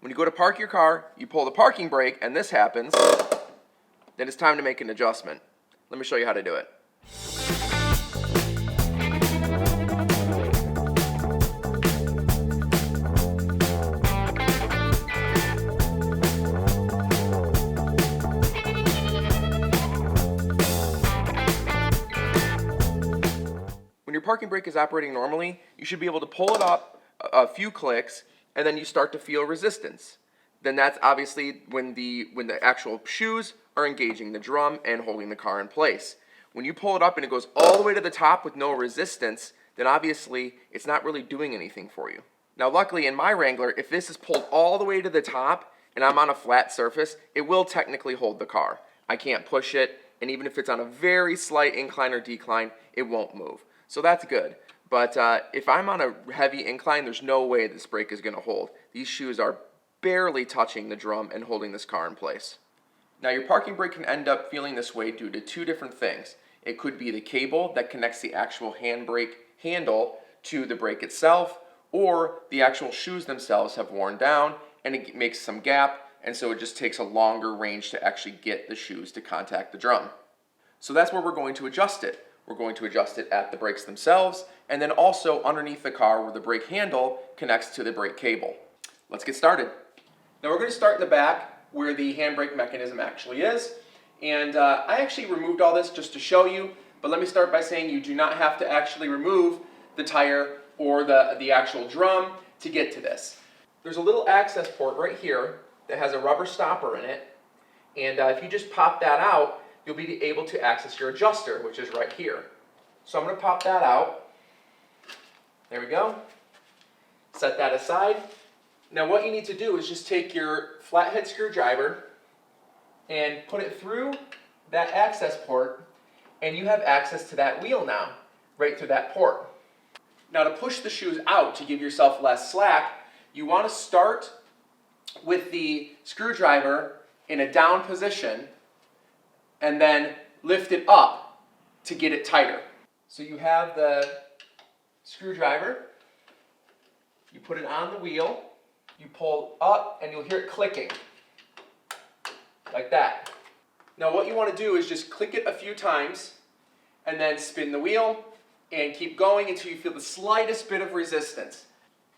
When you go to park your car, you pull the parking brake, and this happens, then it's time to make an adjustment. Let me show you how to do it. When your parking brake is operating normally, you should be able to pull it up a few clicks, and then you start to feel resistance. Then that's obviously when the actual shoes are engaging the drum and holding the car in place. When you pull it up and it goes all the way to the top with no resistance, then obviously it's not really doing anything for you. Now luckily in my Wrangler, if this is pulled all the way to the top and I'm on a flat surface, it will technically hold the car. I can't push it, and even if it's on a very slight incline or decline, it won't move. So that's good. But if I'm on a heavy incline, there's no way this brake is going to hold. These shoes are barely touching the drum and holding this car in place. Now your parking brake can end up feeling this way due to two different things. It could be the cable that connects the actual handbrake handle to the brake itself, or the actual shoes themselves have worn down and it makes some gap, and so it just takes a longer range to actually get the shoes to contact the drum. So that's where we're going to adjust it. We're going to adjust it at the brakes themselves, and then also underneath the car where the brake handle connects to the brake cable. Let's get started. Now we're going to start in the back where the handbrake mechanism actually is, and I actually removed all this just to show you, but let me start by saying you do not have to actually remove the tire or the actual drum to get to this. There's a little access port right here that has a rubber stopper in it, and if you just pop that out, you'll be able to access your adjuster, which is right here. So I'm going to pop that out. There we go. Set that aside. Now what you need to do is just take your flathead screwdriver and put it through that access port, and you have access to that wheel now, right through that port. Now to push the shoes out to give yourself less slack, you want to start with the screwdriver in a down position and then lift it up to get it tighter. So you have the screwdriver, you put it on the wheel, you pull up, and you'll hear it clicking, like that. Now what you want to do is just click it a few times, and then spin the wheel, and keep going until you feel the slightest bit of resistance.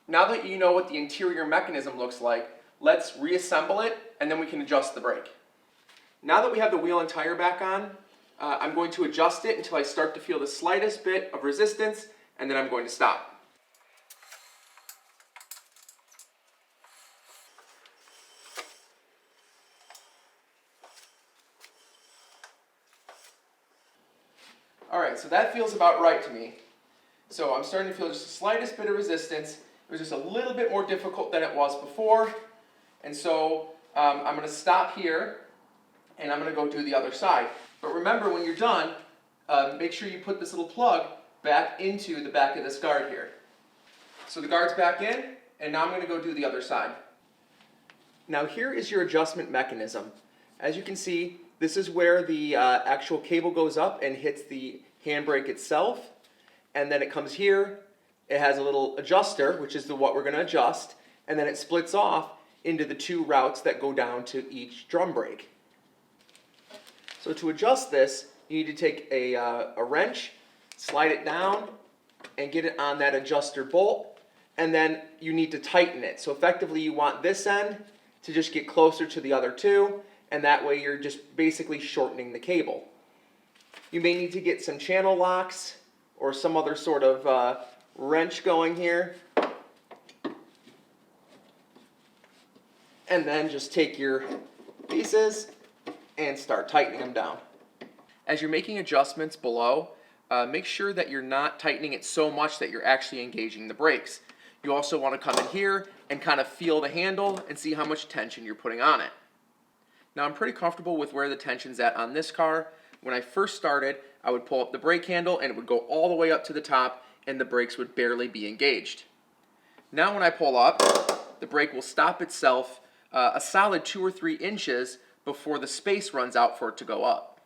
Now that you know what the interior mechanism looks like, let's reassemble it, and then we can adjust the brake. Now that we have the wheel and tire back on, I'm going to adjust it until I start to feel the slightest bit of resistance, and then I'm going to stop. Alright, so that feels about right to me. So I'm starting to feel just the slightest bit of resistance. It was just a little bit more difficult than it was before, and so I'm going to stop here, and I'm going to go do the other side. But remember, when you're done, make sure you put this little plug back into the back of this guard here. So the guard's back in, and now I'm going to go do the other side. Now here is your adjustment mechanism. As you can see, this is where the actual cable goes up and hits the handbrake itself, and then it comes here. It has a little adjuster, which is what we're going to adjust, and then it splits off into the two routes that go down to each drum brake. So to adjust this, you need to take a wrench, slide it down, and get it on that adjuster bolt, and then you need to tighten it. So effectively you want this end to just get closer to the other two, and that way you're just basically shortening the cable. You may need to get some channel locks or some other sort of wrench going here, and then just take your pieces and start tightening them down. As you're making adjustments below, make sure that you're not tightening it so much that you're actually engaging the brakes. You also want to come in here and kind of feel the handle and see how much tension you're putting on it. Now I'm pretty comfortable with where the tension's at on this car. When I first started, I would pull up the brake handle and it would go all the way up to the top, and the brakes would barely be engaged. Now when I pull up, the brake will stop itself a solid 2 or 3 inches before the space runs out for it to go up.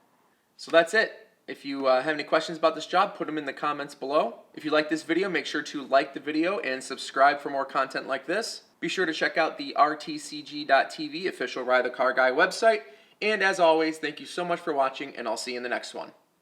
So that's it. If you have any questions about this job, put them in the comments below. If you like this video, make sure to like the video and subscribe for more content like this. Be sure to check out the rtcg.tv official Ride the Car Guy website. And as always, thank you so much for watching, and I'll see you in the next one.